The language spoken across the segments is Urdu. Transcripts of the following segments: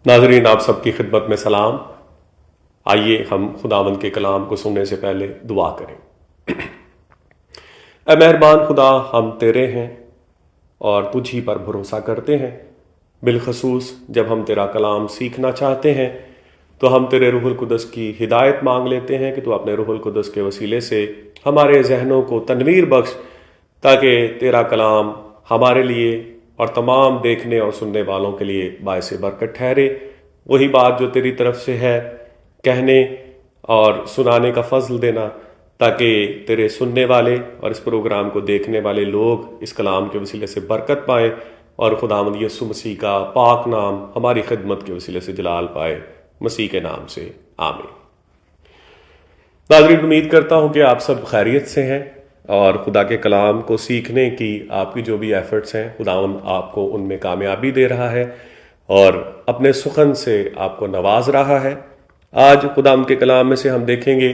ناظرین، آپ سب کی خدمت میں سلام۔ آئیے ہم خداوند کے کلام کو سننے سے پہلے دعا کریں۔ اے مہربان خدا، ہم تیرے ہیں اور تجھ ہی پر بھروسہ کرتے ہیں۔ بالخصوص جب ہم تیرا کلام سیکھنا چاہتے ہیں تو ہم تیرے روح القدس کی ہدایت مانگ لیتے ہیں کہ تو اپنے روح القدس کے وسیلے سے ہمارے ذہنوں کو تنویر بخش، تاکہ تیرا کلام ہمارے لیے اور تمام دیکھنے اور سننے والوں کے لیے باعث برکت ٹھہرے۔ وہی بات جو تیری طرف سے ہے کہنے اور سنانے کا فضل دینا، تاکہ تیرے سننے والے اور اس پروگرام کو دیکھنے والے لوگ اس کلام کے وسیلے سے برکت پائیں اور خداوند یسوع مسیح کا پاک نام ہماری خدمت کے وسیلے سے جلال پائے، مسیح کے نام سے آمین۔ ناظرین، امید کرتا ہوں کہ آپ سب خیریت سے ہیں اور خدا کے کلام کو سیکھنے کی آپ کی جو بھی ایفرٹس ہیں، خداوند آپ کو ان میں کامیابی دے رہا ہے اور اپنے سخن سے آپ کو نواز رہا ہے۔ آج خداوند کے کلام میں سے ہم دیکھیں گے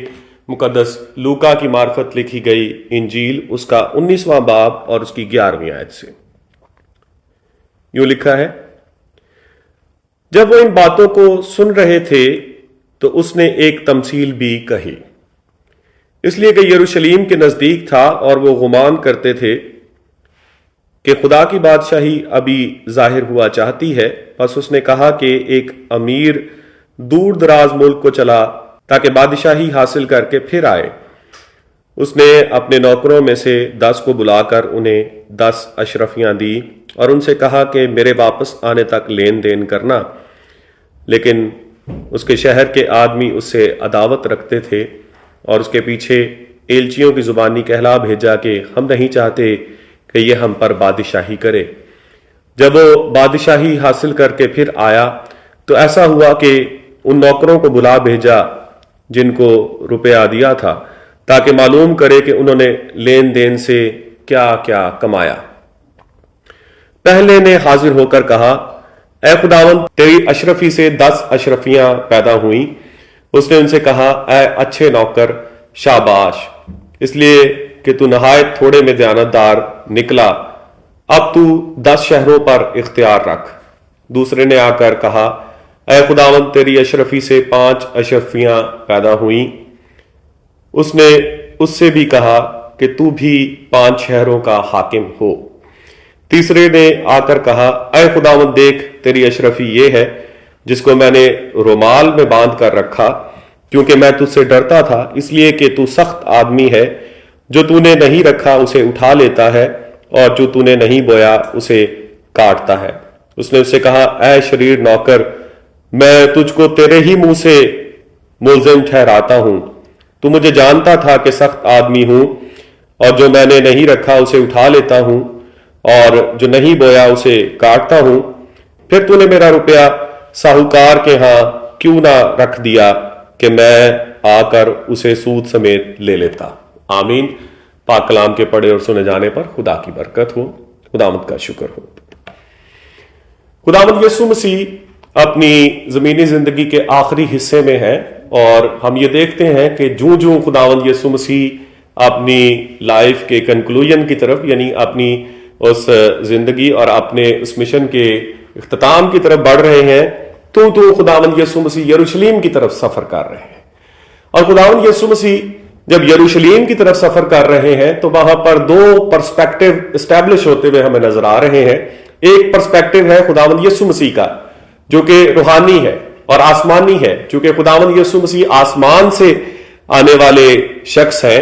مقدس لوکا کی معرفت لکھی گئی انجیل، اس کا 19واں باب اور اس کی 11ویں آیت سے۔ یوں لکھا ہے، جب وہ ان باتوں کو سن رہے تھے تو اس نے ایک تمثیل بھی کہی، اس لیے کہ یروشلیم کے نزدیک تھا اور وہ گمان کرتے تھے کہ خدا کی بادشاہی ابھی ظاہر ہوا چاہتی ہے۔ پس اس نے کہا کہ ایک امیر دور دراز ملک کو چلا تاکہ بادشاہی حاصل کر کے پھر آئے۔ اس نے اپنے نوکروں میں سے 10 کو بلا کر انہیں 10 اشرفیاں دی اور ان سے کہا کہ میرے واپس آنے تک لین دین کرنا۔ لیکن اس کے شہر کے آدمی اس سے عداوت رکھتے تھے اور اس کے پیچھے ایلچیوں کی زبانی کہلا بھیجا کہ ہم نہیں چاہتے کہ یہ ہم پر بادشاہی کرے۔ جب وہ بادشاہی حاصل کر کے پھر آیا تو ایسا ہوا کہ ان نوکروں کو بلا بھیجا جن کو روپیہ دیا تھا، تاکہ معلوم کرے کہ انہوں نے لین دین سے کیا کیا کمایا۔ پہلے نے حاضر ہو کر کہا، اے خداوند، تیری اشرفی سے 10 اشرفیاں پیدا ہوئیں۔ اس نے ان سے کہا، اے اچھے نوکر، شاباش، اس لیے کہ تو نہایت تھوڑے میں دیانتدار نکلا، اب تو 10 شہروں پر اختیار رکھ۔ دوسرے نے آ کر کہا، اے خداوند، تیری اشرفی سے 5 اشرفیاں پیدا ہوئیں۔ اس نے اس سے بھی کہا کہ تو بھی 5 شہروں کا حاکم ہو۔ تیسرے نے آ کر کہا، اے خداوند، دیکھ، تیری اشرفی یہ ہے جس کو میں نے رومال میں باندھ کر رکھا، کیونکہ میں تجھ سے ڈرتا تھا، اس لیے کہ تو سخت آدمی ہے، جو تو نے نہیں رکھا اسے اٹھا لیتا ہے اور جو تو نے نہیں بویا اسے کاٹتا ہے۔ اس نے اس سے کہا، اے شریر نوکر، میں تجھ کو تیرے ہی منہ سے ملزم ٹھہراتا ہوں۔ تو مجھے جانتا تھا کہ سخت آدمی ہوں اور جو میں نے نہیں رکھا اسے اٹھا لیتا ہوں اور جو نہیں بویا اسے کاٹتا ہوں۔ پھر تو نے میرا روپیہ ساہوکار کے ہاں کیوں نہ رکھ دیا کہ میں آ کر اسے سود سمیت لے لیتا۔ آمین۔ پاک کلام کے پڑھے اور سنے جانے پر خدا کی برکت ہو۔ خداوند کا شکر ہو۔ خداوند یسوع مسیح اپنی زمینی زندگی کے آخری حصے میں ہے اور ہم یہ دیکھتے ہیں کہ جوں خداوند یسوع مسیح اپنی لائف کے کنکلوژن کی طرف، یعنی اپنی اس زندگی اور اپنے اس مشن کے اختتام کی طرف بڑھ رہے ہیں، تو خداوند یسوع مسیح یروشلیم کی طرف سفر کر رہے ہیں۔ اور خداوند یسوع مسیح جب یروشلیم کی طرف سفر کر رہے ہیں تو وہاں پر 2 پرسپیکٹو اسٹیبلش ہوتے ہوئے ہمیں نظر آ رہے ہیں۔ ایک پرسپیکٹو ہے خداوند یسوع مسیح کا، جو کہ روحانی ہے اور آسمانی ہے، چونکہ خداوند یسوع مسیح آسمان سے آنے والے شخص ہیں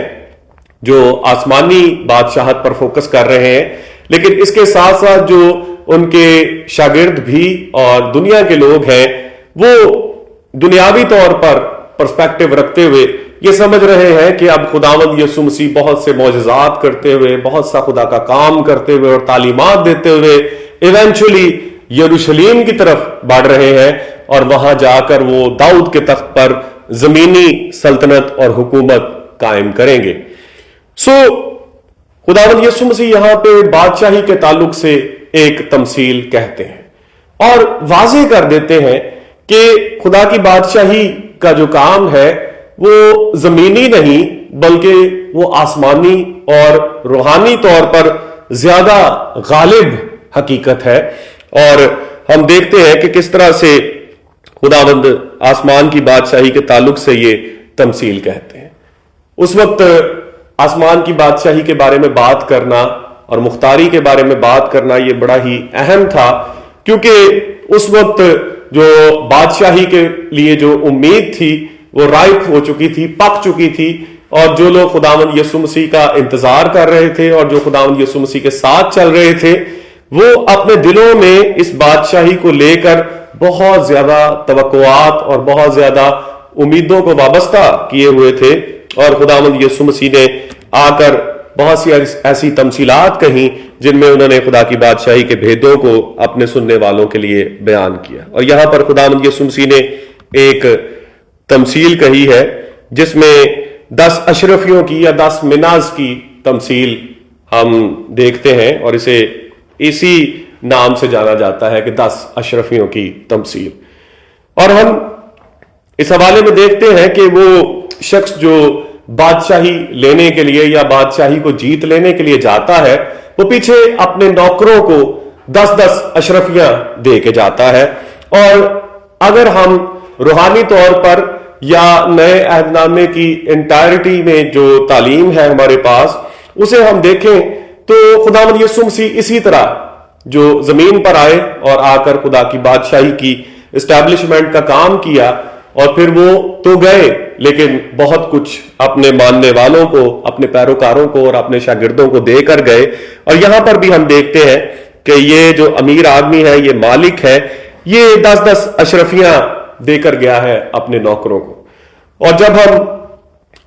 جو آسمانی بادشاہت پر فوکس کر رہے ہیں۔ لیکن اس کے ساتھ ساتھ جو ان کے شاگرد بھی اور دنیا کے لوگ ہیں، وہ دنیاوی طور پر پرسپیکٹو رکھتے ہوئے یہ سمجھ رہے ہیں کہ اب خداوند یسوع مسیح بہت سے معجزات کرتے ہوئے، بہت سا خدا کا کام کرتے ہوئے اور تعلیمات دیتے ہوئے ایونچولی یروشلیم کی طرف بڑھ رہے ہیں اور وہاں جا کر وہ داؤد کے تخت پر زمینی سلطنت اور حکومت قائم کریں گے۔ خداوند یسوع مسیح یہاں پہ بادشاہی کے تعلق سے ایک تمثیل کہتے ہیں اور واضح کر دیتے ہیں کہ خدا کی بادشاہی کا جو کام ہے وہ زمینی نہیں بلکہ وہ آسمانی اور روحانی طور پر زیادہ غالب حقیقت ہے۔ اور ہم دیکھتے ہیں کہ کس طرح سے خداوند آسمان کی بادشاہی کے تعلق سے یہ تمثیل کہتے ہیں۔ اس وقت آسمان کی بادشاہی کے بارے میں بات کرنا اور مختاری کے بارے میں بات کرنا یہ بڑا ہی اہم تھا، کیونکہ اس وقت جو بادشاہی کے لیے جو امید تھی وہ رائپ ہو چکی تھی، پک چکی تھی، اور جو لوگ خداوند یسوع مسیح کا انتظار کر رہے تھے اور جو خداوند یسوع مسیح کے ساتھ چل رہے تھے، وہ اپنے دلوں میں اس بادشاہی کو لے کر بہت زیادہ توقعات اور بہت زیادہ امیدوں کو وابستہ کیے ہوئے تھے، اور خداوند یسوع مسیح نے آ کر بہت سی ایسی تمثیلات کہیں جن میں انہوں نے خدا کی بادشاہی کے بھیدوں کو اپنے سننے والوں کے لیے بیان کیا۔ اور یہاں پر خداوند یسوع مسیح نے ایک تمثیل کہی ہے جس میں 10 اشرفیوں کی یا 10 مناز کی تمثیل ہم دیکھتے ہیں، اور اسے اسی نام سے جانا جاتا ہے کہ 10 اشرفیوں کی تمثیل۔ اور ہم اس حوالے میں دیکھتے ہیں کہ وہ شخص جو بادشاہی لینے کے لیے یا بادشاہی کو جیت لینے کے لیے جاتا ہے، وہ پیچھے اپنے نوکروں کو 10 اشرفیاں دے کے جاتا ہے۔ اور اگر ہم روحانی طور پر یا نئے عہد نامے کی انٹائرٹی میں جو تعلیم ہے ہمارے پاس، اسے ہم دیکھیں تو خداوند یسوع مسیح اسی طرح جو زمین پر آئے اور آ کر خدا کی بادشاہی کی اسٹیبلشمنٹ کا کام کیا، اور پھر وہ تو گئے لیکن بہت کچھ اپنے ماننے والوں کو، اپنے پیروکاروں کو اور اپنے شاگردوں کو دے کر گئے۔ اور یہاں پر بھی ہم دیکھتے ہیں کہ یہ جو امیر آدمی ہے، یہ مالک ہے، یہ 10 اشرفیاں دے کر گیا ہے اپنے نوکروں کو۔ اور جب ہم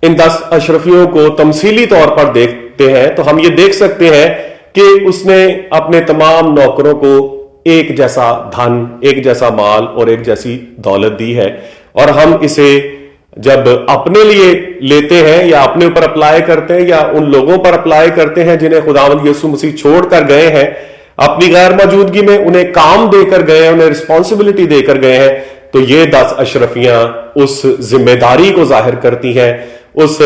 ان 10 اشرفیوں کو تمثیلی طور پر دیکھتے ہیں تو ہم یہ دیکھ سکتے ہیں کہ اس نے اپنے تمام نوکروں کو ایک جیسا دھن، ایک جیسا مال اور ایک جیسی دولت دی ہے، اور ہم اسے جب اپنے لیے لیتے ہیں یا اپنے اوپر اپلائی کرتے ہیں یا ان لوگوں پر اپلائی کرتے ہیں جنہیں خداوند یسوع مسیح چھوڑ کر گئے ہیں اپنی غیر موجودگی میں، انہیں کام دے کر گئے ہیں، انہیں رسپانسبلٹی دے کر گئے ہیں، تو یہ 10 اشرفیاں اس ذمہ داری کو ظاہر کرتی ہیں، اس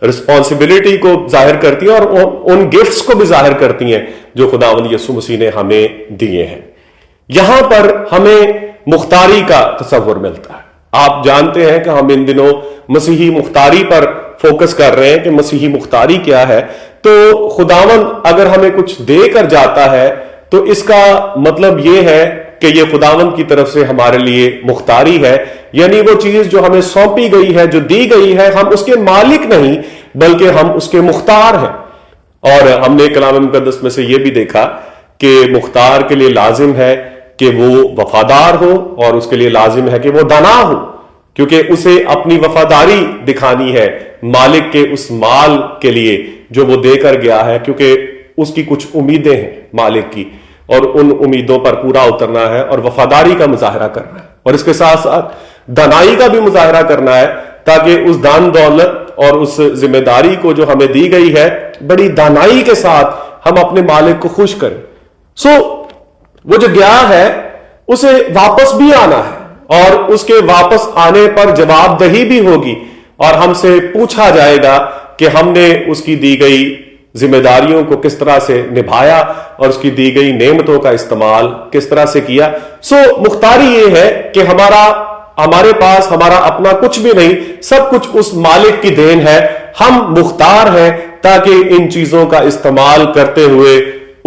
رسپانسبلٹی کو ظاہر کرتی ہیں، اور ان گفٹس کو بھی ظاہر کرتی ہیں جو خداوند یسوع مسیح نے ہمیں دیے ہیں۔ یہاں پر ہمیں مختاری کا تصور ملتا ہے۔ آپ جانتے ہیں کہ ہم ان دنوں مسیحی مختاری پر فوکس کر رہے ہیں کہ مسیحی مختاری کیا ہے۔ تو خداوند اگر ہمیں کچھ دے کر جاتا ہے تو اس کا مطلب یہ ہے کہ یہ خداوند کی طرف سے ہمارے لیے مختاری ہے، یعنی وہ چیز جو ہمیں سونپی گئی ہے، جو دی گئی ہے، ہم اس کے مالک نہیں بلکہ ہم اس کے مختار ہیں۔ اور ہم نے کلام مقدس میں سے یہ بھی دیکھا کہ مختار کے لیے لازم ہے کہ وہ وفادار ہو، اور اس کے لیے لازم ہے کہ وہ دانا ہو، کیونکہ اسے اپنی وفاداری دکھانی ہے مالک کے اس مال کے لیے جو وہ دے کر گیا ہے، کیونکہ اس کی کچھ امیدیں ہیں مالک کی، اور ان امیدوں پر پورا اترنا ہے اور وفاداری کا مظاہرہ کرنا ہے، اور اس کے ساتھ ساتھ دانائی کا بھی مظاہرہ کرنا ہے، تاکہ اس دان دولت اور اس ذمہ داری کو جو ہمیں دی گئی ہے بڑی دانائی کے ساتھ ہم اپنے مالک کو خوش کریں۔ وہ جو گیا ہے اسے واپس بھی آنا ہے، اور اس کے واپس آنے پر جواب دہی بھی ہوگی، اور ہم سے پوچھا جائے گا کہ ہم نے اس کی دی گئی ذمہ داریوں کو کس طرح سے نبھایا اور اس کی دی گئی نعمتوں کا استعمال کس طرح سے کیا۔ مختاری یہ ہے کہ ہمارے پاس ہمارا اپنا کچھ بھی نہیں، سب کچھ اس مالک کی دین ہے، ہم مختار ہیں تاکہ ان چیزوں کا استعمال کرتے ہوئے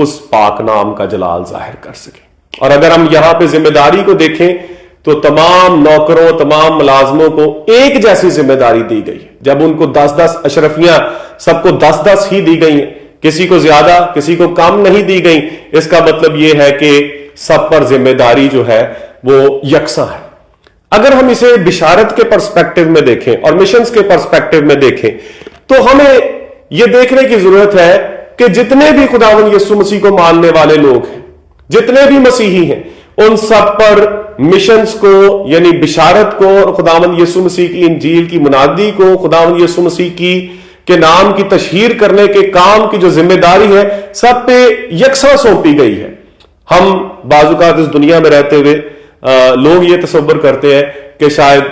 اس پاک نام کا جلال ظاہر کر سکیں۔ اور اگر ہم یہاں پہ ذمہ داری کو دیکھیں تو تمام نوکروں، تمام ملازموں کو ایک جیسی ذمہ داری دی گئی۔ جب ان کو 10 اشرفیاں سب کو 10 ہی دی گئی ہیں، کسی کو زیادہ کسی کو کم نہیں دی گئی، اس کا مطلب یہ ہے کہ سب پر ذمہ داری جو ہے وہ یکساں ہے۔ اگر ہم اسے بشارت کے پرسپیکٹو میں دیکھیں اور مشنز کے پرسپیکٹو میں دیکھیں تو ہمیں یہ دیکھنے کی ضرورت ہے کہ جتنے بھی خداوند یسوع مسیح کو ماننے والے لوگ ہیں، جتنے بھی مسیحی ہیں، ان سب پر مشنز کو یعنی بشارت کو اور خداوند یسوع مسیح کی انجیل کی منادی کو، خداوند یسوع مسیح کے نام کی تشہیر کرنے کے کام کی جو ذمہ داری ہے سب پہ یکساں سونپی گئی ہے۔ ہم بعض اوقات اس دنیا میں رہتے ہوئے لوگ یہ تصور کرتے ہیں کہ شاید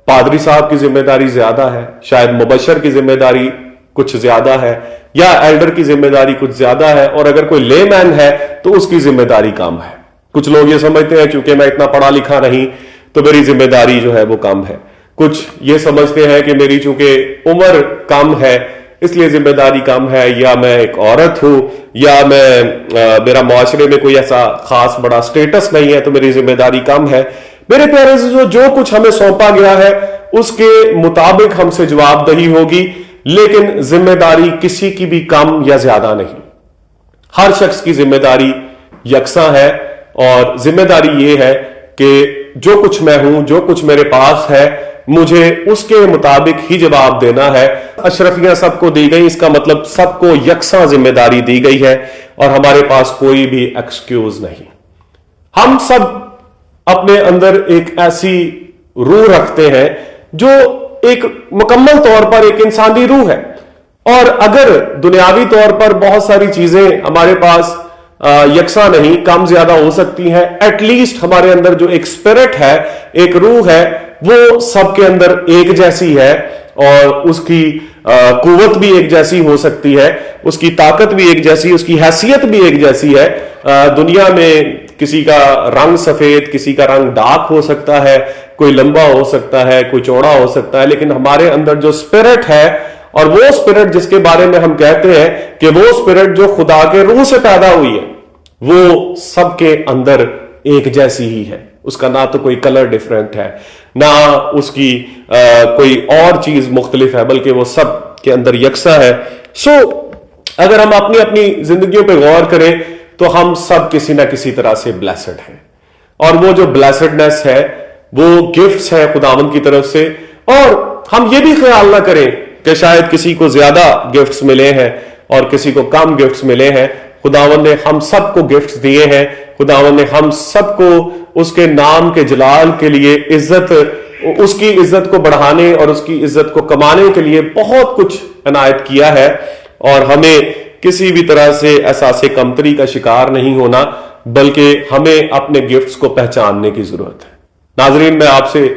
پادری صاحب کی ذمہ داری زیادہ ہے، شاید مبشر کی ذمہ داری کچھ زیادہ ہے، یا ایلڈر کی ذمہ داری کچھ زیادہ ہے، اور اگر کوئی لے مین ہے تو اس کی ذمہ داری کم ہے۔ کچھ لوگ یہ سمجھتے ہیں چونکہ میں اتنا پڑھا لکھا نہیں تو میری ذمہ داری جو ہے وہ کم ہے. کچھ یہ سمجھتے ہیں کہ میری چونکہ عمر کم ہے اس لیے ذمہ داری کم ہے، یا میں ایک عورت ہوں، یا میرا معاشرے میں کوئی ایسا خاص بڑا سٹیٹس نہیں ہے تو میری ذمہ داری کم ہے. میرے پیارے عزیزو، جو کچھ ہمیں سونپا گیا ہے اس کے مطابق ہم سے جواب دہی ہوگی، لیکن ذمہ داری کسی کی بھی کم یا زیادہ نہیں. ہر شخص کی ذمہ داری یکساں ہے، اور ذمہ داری یہ ہے کہ جو کچھ میں ہوں، جو کچھ میرے پاس ہے، مجھے اس کے مطابق ہی جواب دینا ہے. اشرفیاں سب کو دی گئی، اس کا مطلب سب کو یکساں ذمہ داری دی گئی ہے، اور ہمارے پاس کوئی بھی ایکسکیوز نہیں. ہم سب اپنے اندر ایک ایسی روح رکھتے ہیں جو ایک مکمل طور پر ایک انسانی روح ہے، اور اگر دنیاوی طور پر بہت ساری چیزیں ہمارے پاس یکساں نہیں، کم زیادہ ہو سکتی ہیں، ایٹ لیسٹ ہمارے اندر جو ایک اسپرٹ ہے، ایک روح ہے، وہ سب کے اندر ایک جیسی ہے، اور اس کی قوت بھی ایک جیسی ہو سکتی ہے، اس کی طاقت بھی ایک جیسی، اس کی حیثیت بھی ایک جیسی ہے. دنیا میں کسی کا رنگ سفید، کسی کا رنگ ڈارک ہو سکتا ہے، کوئی لمبا ہو سکتا ہے، کوئی چوڑا ہو سکتا ہے، لیکن ہمارے اندر جو اسپرٹ ہے، اور وہ اسپرٹ جس کے بارے میں ہم کہتے ہیں کہ وہ اسپرٹ جو خدا کے روح سے پیدا ہوئی ہے، وہ سب کے اندر ایک جیسی ہی ہے. اس کا نہ تو کوئی کلر ڈیفرنٹ ہے، نہ اس کی کوئی اور چیز مختلف ہے، بلکہ وہ سب کے اندر یکساں ہے. اگر ہم اپنی اپنی زندگیوں پہ غور کریں تو ہم سب کسی نہ کسی طرح سے بلیسڈ ہیں، اور وہ جو بلیسڈنس ہے وہ گفٹس ہے خداوند کی طرف سے. اور ہم یہ بھی خیال نہ کریں کہ شاید کسی کو زیادہ گفٹس ملے ہیں اور کسی کو کم گفٹس ملے ہیں. خداوند نے ہم سب کو گفٹس دیے ہیں. خداوند نے ہم سب کو اس کے نام کے جلال کے لیے اس کی عزت کو بڑھانے اور اس کی عزت کو کمانے کے لیے بہت کچھ عنایت کیا ہے، اور ہمیں کسی بھی طرح سے احساس کمتری کا شکار نہیں ہونا، بلکہ ہمیں اپنے گفٹس کو پہچاننے کی ضرورت ہے. ناظرین، میں آپ سے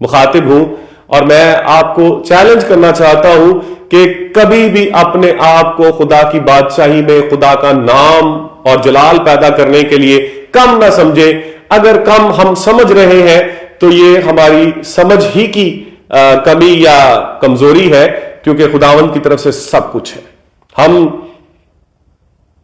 مخاطب ہوں، اور میں آپ کو چیلنج کرنا چاہتا ہوں کہ کبھی بھی اپنے آپ کو خدا کی بادشاہی میں خدا کا نام اور جلال پیدا کرنے کے لیے کم نہ سمجھیں. اگر کم ہم سمجھ رہے ہیں تو یہ ہماری سمجھ ہی کی کمی یا کمزوری ہے، کیونکہ خداوند کی طرف سے سب کچھ ہے. ہم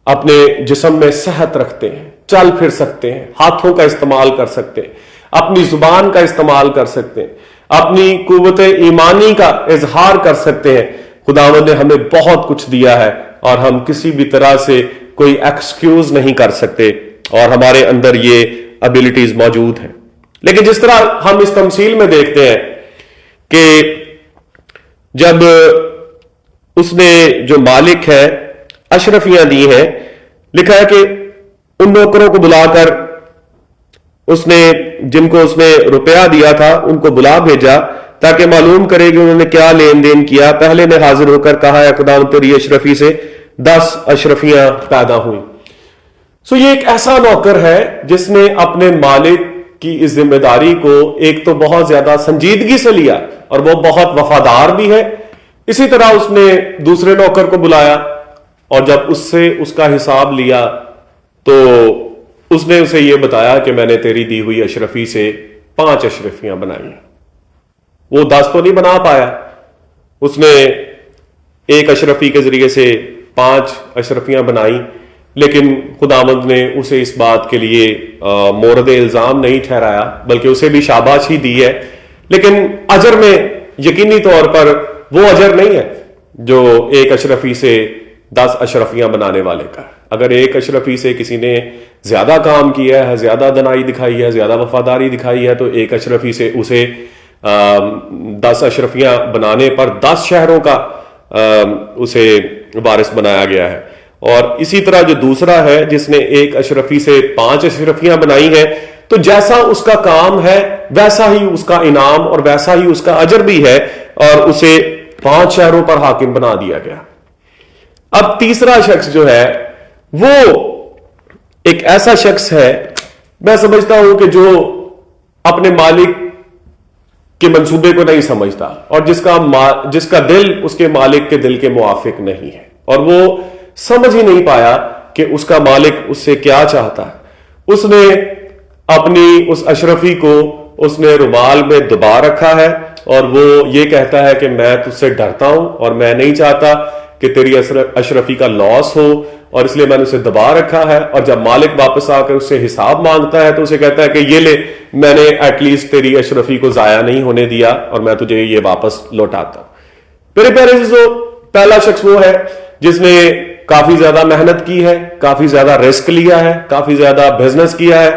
اپنے جسم میں صحت رکھتے ہیں، چل پھر سکتے ہیں، ہاتھوں کا استعمال کر سکتے ہیں، اپنی زبان کا استعمال کر سکتے ہیں، اپنی قوت ایمانی کا اظہار کر سکتے ہیں. خداوند نے ہمیں بہت کچھ دیا ہے، اور ہم کسی بھی طرح سے کوئی ایکسکیوز نہیں کر سکتے، اور ہمارے اندر یہ ابیلٹیز موجود ہیں. لیکن جس طرح ہم اس تمثیل میں دیکھتے ہیں کہ جب اس نے جو مالک ہے اشرفیاں دی ہیں، لکھا ہے کہ ان نوکروں کو بلا کر اس نے جن کو اس نے روپیہ دیا تھا ان کو بلا بھیجا تاکہ معلوم کرے کہ انہوں نے کیا لین دین کیا. پہلے نے حاضر ہو کر کہا ہے خداوند تیری اشرفی سے 10 اشرفیاں پیدا ہوئیں. یہ ایک ایسا نوکر ہے جس نے اپنے مالک کی اس ذمہ داری کو ایک تو بہت زیادہ سنجیدگی سے لیا، اور وہ بہت وفادار بھی ہے. اسی طرح اس نے دوسرے نوکر کو بلایا، اور جب اس سے اس کا حساب لیا تو اس نے اسے یہ بتایا کہ میں نے تیری دی ہوئی اشرفی سے 5 اشرفیاں بنائی. وہ 10 تو نہیں بنا پایا، اس نے ایک اشرفی کے ذریعے سے 5 اشرفیاں بنائی، لیکن خداوند نے اسے اس بات کے لیے مورد الزام نہیں ٹھہرایا، بلکہ اسے بھی شاباش ہی دی ہے. لیکن اجر میں یقینی طور پر وہ اجر نہیں ہے جو ایک اشرفی سے 10 اشرفیاں بنانے والے کا. اگر ایک اشرفی سے کسی نے زیادہ کام کیا ہے، زیادہ دنائی دکھائی ہے، زیادہ وفاداری دکھائی ہے، تو ایک اشرفی سے اسے 10 اشرفیاں بنانے پر 10 شہروں کا اسے وارث بنایا گیا ہے. اور اسی طرح جو دوسرا ہے جس نے ایک اشرفی سے 5 اشرفیاں بنائی ہیں، تو جیسا اس کا کام ہے ویسا ہی اس کا انعام اور ویسا ہی اس کا اجر بھی ہے، اور اسے 5 شہروں پر حاکم بنا دیا گیا. اب تیسرا شخص جو ہے وہ ایک ایسا شخص ہے، میں سمجھتا ہوں کہ جو اپنے مالک کے منصوبے کو نہیں سمجھتا، اور جس کا دل اس کے مالک کے دل کے موافق نہیں ہے، اور وہ سمجھ ہی نہیں پایا کہ اس کا مالک اس سے کیا چاہتا ہے. اس نے اپنی اس اشرفی کو اس نے رومال میں دبا رکھا ہے اور وہ یہ کہتا ہے کہ میں تجھ سے ڈرتا ہوں اور میں نہیں چاہتا کہ تیری اشرفی کا لاس ہو، اور اس لیے میں نے اسے دبا رکھا ہے، اور جب مالک واپس آ کر اس سے حساب مانگتا ہے تو اسے کہتا ہے کہ یہ لے، میں نے ایٹ لیسٹ تیری اشرفی کو ضائع نہیں ہونے دیا اور میں تجھے یہ واپس لوٹاتا ہوں۔ میرے پیارے عزیزو، پہلا شخص وہ ہے جس نے کافی زیادہ محنت کی ہے، کافی زیادہ رسک لیا ہے، کافی زیادہ بزنس کیا ہے،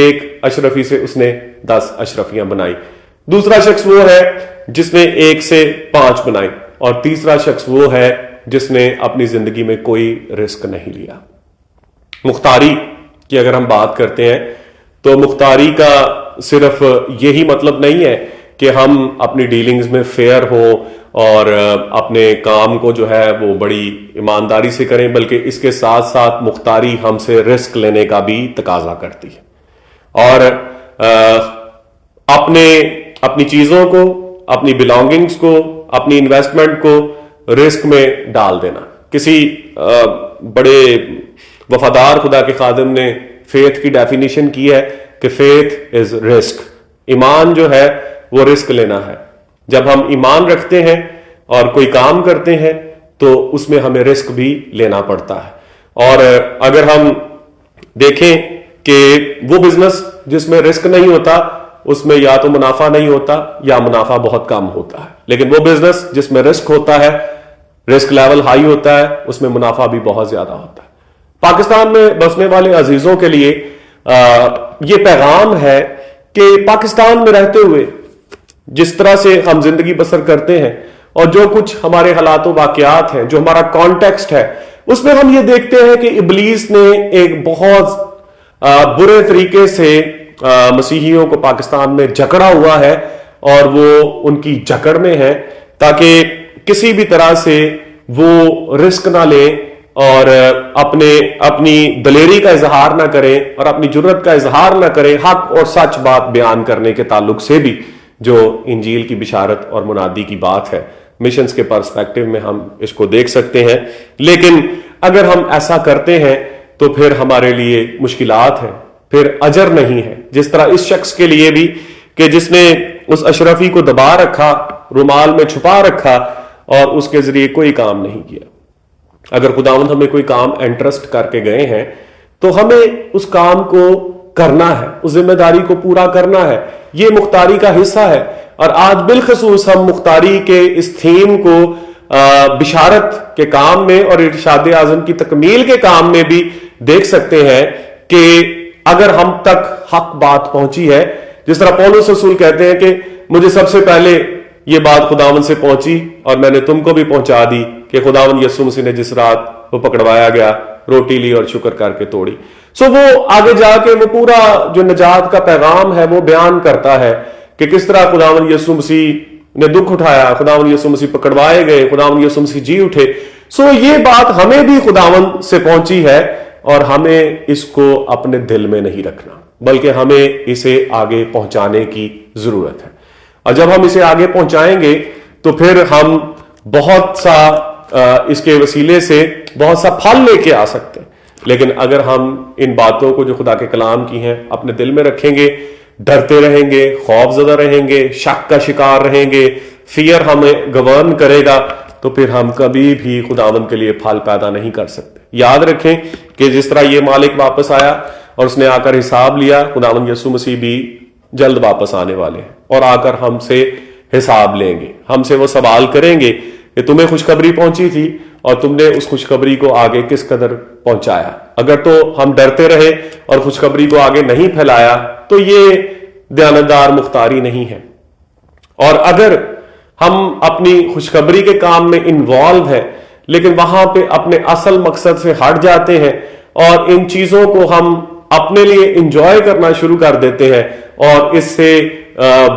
ایک اشرفی سے اس نے 10 اشرفیاں بنائی۔ دوسرا شخص وہ ہے جس نے 1 سے 5 بنائی، اور تیسرا شخص وہ ہے جس نے اپنی زندگی میں کوئی رسک نہیں لیا۔ مختاری کی اگر ہم بات کرتے ہیں تو مختاری کا صرف یہی مطلب نہیں ہے کہ ہم اپنی ڈیلنگز میں فیئر ہوں اور اپنے کام کو جو ہے وہ بڑی ایمانداری سے کریں، بلکہ اس کے ساتھ ساتھ مختاری ہم سے رسک لینے کا بھی تقاضا کرتی ہے، اور اپنی چیزوں کو، اپنی بلانگنگز کو، اپنی انویسٹمنٹ کو رسک میں ڈال دینا۔ کسی بڑے وفادار خدا کے خادم نے فیتھ کی ڈیفینیشن کی ہے کہ فیتھ از رسک، ایمان جو ہے وہ رسک لینا ہے۔ جب ہم ایمان رکھتے ہیں اور کوئی کام کرتے ہیں تو اس میں ہمیں رسک بھی لینا پڑتا ہے، اور اگر ہم دیکھیں کہ وہ بزنس جس میں رسک نہیں ہوتا اس میں یا تو منافع نہیں ہوتا یا منافع بہت کم ہوتا ہے، لیکن وہ بزنس جس میں رسک ہوتا ہے، رسک لیول ہائی ہوتا ہے، اس میں منافع بھی بہت زیادہ ہوتا ہے۔ پاکستان میں بسنے والے عزیزوں کے لیے یہ پیغام ہے کہ پاکستان میں رہتے ہوئے جس طرح سے ہم زندگی بسر کرتے ہیں اور جو کچھ ہمارے حالات و واقعات ہیں، جو ہمارا کانٹیکسٹ ہے، اس میں ہم یہ دیکھتے ہیں کہ ابلیس نے ایک بہت برے طریقے سے مسیحیوں کو پاکستان میں جکڑا ہوا ہے، اور وہ ان کی جکڑ میں ہے تاکہ کسی بھی طرح سے وہ رسک نہ لیں اور اپنی دلیری کا اظہار نہ کریں اور اپنی جرت کا اظہار نہ کریں، حق اور سچ بات بیان کرنے کے تعلق سے بھی، جو انجیل کی بشارت اور منادی کی بات ہے۔ مشنز کے پرسپیکٹو میں ہم اس کو دیکھ سکتے ہیں، لیکن اگر ہم ایسا کرتے ہیں تو پھر ہمارے لیے مشکلات ہیں، پھر اجر نہیں ہے۔ جس طرح اس شخص کے لیے بھی کہ جس نے اس اشرفی کو دبا رکھا، رومال میں چھپا رکھا اور اس کے ذریعے کوئی کام نہیں کیا۔ اگر خداوند ہمیں کوئی کام انٹرسٹ کر کے گئے ہیں تو ہمیں اس کام کو کرنا ہے، اس ذمہ داری کو پورا کرنا ہے، یہ مختاری کا حصہ ہے۔ اور آج بالخصوص ہم مختاری کے اس تھیم کو بشارت کے کام میں اور ارشاد اعظم کی تکمیل کے کام میں بھی دیکھ سکتے ہیں کہ اگر ہم تک حق بات پہنچی ہے، جس طرح پولس رسول کہتے ہیں کہ مجھے سب سے پہلے یہ بات خداوند سے پہنچی اور میں نے تم کو بھی پہنچا دی کہ خداوند یسوع مسیح نے جس رات وہ پکڑوایا گیا، روٹی لی اور شکر کر کے توڑی۔ سو وہ آگے جا کے وہ پورا جو نجات کا پیغام ہے وہ بیان کرتا ہے کہ کس طرح خداوند یسوع مسیح نے دکھ اٹھایا، خداوند یسوع مسیح پکڑوائے گئے، خداوند یسوع مسیح جی اٹھے۔ سو یہ بات ہمیں بھی خداوند سے پہنچی ہے اور ہمیں اس کو اپنے دل میں نہیں رکھنا، بلکہ ہمیں اسے آگے پہنچانے کی ضرورت ہے۔ اور جب ہم اسے آگے پہنچائیں گے تو پھر ہم بہت سا اس کے وسیلے سے بہت سا پھل لے کے آ سکتے ہیں۔ لیکن اگر ہم ان باتوں کو جو خدا کے کلام کی ہیں اپنے دل میں رکھیں گے، ڈرتے رہیں گے، خوف زدہ رہیں گے، شک کا شکار رہیں گے، فیئر ہمیں گورن کرے گا، تو پھر ہم کبھی بھی خداوند کے لیے پھل پیدا نہیں کر سکتے۔ یاد رکھیں کہ جس طرح یہ مالک واپس آیا اور اس نے آ کر حساب لیا، خداوند یسوع مسیح بھی جلد واپس آنے والے ہیں اور آ کر ہم سے حساب لیں گے۔ ہم سے وہ سوال کریں گے کہ تمہیں خوشخبری پہنچی تھی اور تم نے اس خوشخبری کو آگے کس قدر پہنچایا۔ اگر تو ہم ڈرتے رہے اور خوشخبری کو آگے نہیں پھیلایا تو یہ دیانتدار مختاری نہیں ہے۔ اور اگر ہم اپنی خوشخبری کے کام میں انوالو ہیں لیکن وہاں پہ اپنے اصل مقصد سے ہٹ جاتے ہیں اور ان چیزوں کو ہم اپنے لیے انجوائے کرنا شروع کر دیتے ہیں اور اس سے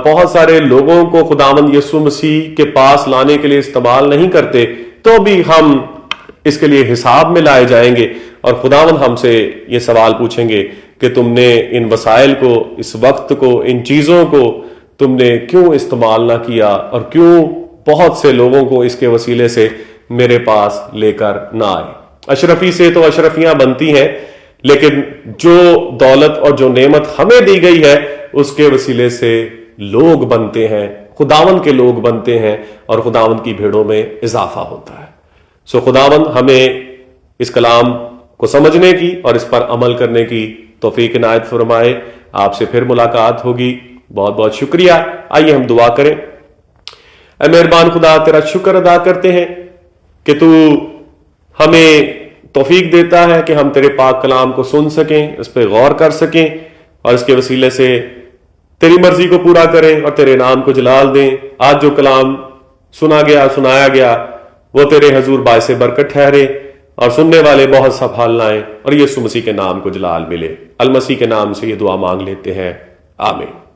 بہت سارے لوگوں کو خداوند یسوع مسیح کے پاس لانے کے لیے استعمال نہیں کرتے، تو بھی ہم اس کے لیے حساب میں لائے جائیں گے اور خداوند ہم سے یہ سوال پوچھیں گے کہ تم نے ان وسائل کو، اس وقت کو، ان چیزوں کو تم نے کیوں استعمال نہ کیا اور کیوں بہت سے لوگوں کو اس کے وسیلے سے میرے پاس لے کر نہ آئے۔ اشرفی سے تو اشرفیاں بنتی ہیں، لیکن جو دولت اور جو نعمت ہمیں دی گئی ہے اس کے وسیلے سے لوگ بنتے ہیں، خداوند کے لوگ بنتے ہیں، اور خداوند کی بھیڑوں میں اضافہ ہوتا ہے۔ سو خداوند ہمیں اس کلام کو سمجھنے کی اور اس پر عمل کرنے کی توفیق عنایت فرمائے۔ آپ سے پھر ملاقات ہوگی۔ بہت بہت شکریہ۔ آئیے ہم دعا کریں۔ اے مہربان خدا، تیرا شکر ادا کرتے ہیں کہ تو ہمیں توفیق دیتا ہے کہ ہم تیرے پاک کلام کو سن سکیں، اس پہ غور کر سکیں، اور اس کے وسیلے سے تیری مرضی کو پورا کریں اور تیرے نام کو جلال دیں۔ آج جو کلام سنا گیا، سنایا گیا، وہ تیرے حضور باعث برکت ٹھہرے اور سننے والے بہت سا پھل لائیں، اور یسوع مسیح کے نام کو جلال ملے۔ المسیح کے نام سے یہ دعا مانگ لیتے ہیں، آمین۔